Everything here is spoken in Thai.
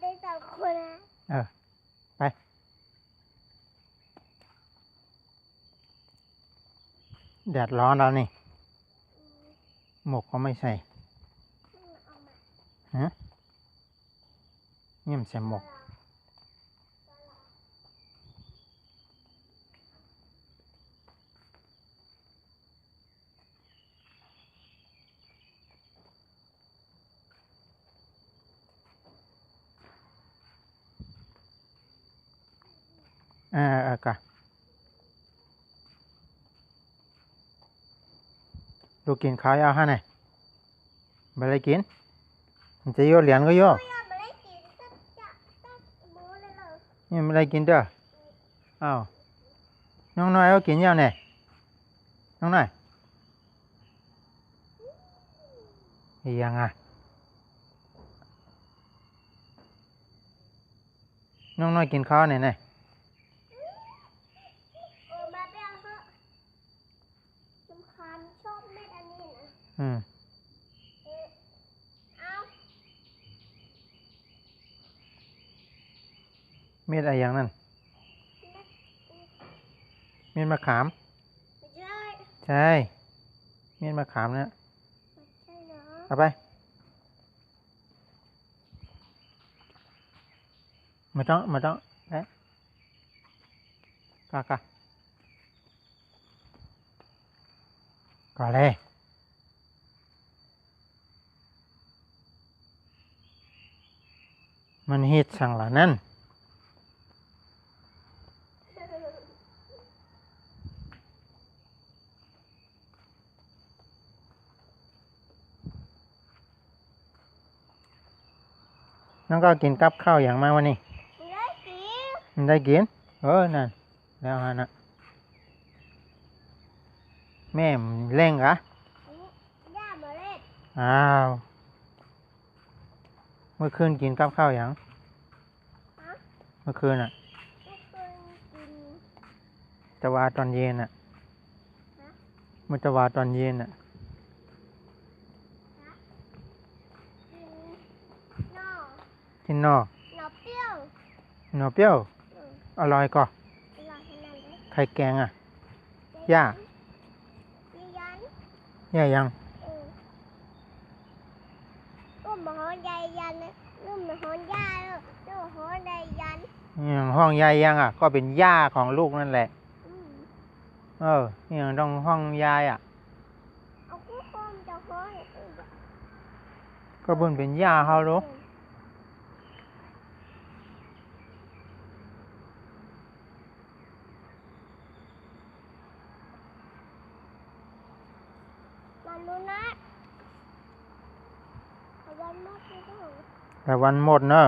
ได้สองคนนะไปแดดร้อนแล้วนี่หมวกก็ไม่ใส่ฮะนี่มันใส่หมวกกะลูกกินข้าวเอาฮะไหนไม่ได้กินมันจะโยนเหรียญก็โยนี่ไม่ได้กินเด้ออ้าวน้องน้อยเขากินยังเนี่ยน้องน้อยยังอ่ะน้องน้อยกินข้าวไหนเนี่ยชอบเม็ดอันนี้นะเม็ดอะไรอย่างนั้นเม็ดมะขามใช่เม็ดมะขามเนี่ยเอาไปไม่ต้องเอ๊ะกะก่อนเลยมันฮิตสั่งหล่ะนั่นน้องก็กินกับข้าวอย่างมากวันนี้มันได้กินนั่นแล้วฮะนะแม่เล่งกะอ้าวเมื่อคืนกินกับข้าวอย่างเมื่อคืนอ่ะจะว่าตอนเย็นอ่ะมันจะว่าตอนเย็นอ่ะกินนอเปรี้ยวอร่อยก็ไข่แกงอ่ะย่ายังลูกหมอนใหญ่ยันลูกหมอนย่าลูกหอนใหญ่ยันห้องยายยังอ่ะก็เป็นย่าของลูกนั่นแหละนี่ต้องห้องยายอ่ะก็เพิ่นเป็นย่าเขาลูกแต่วันหมดเนอะ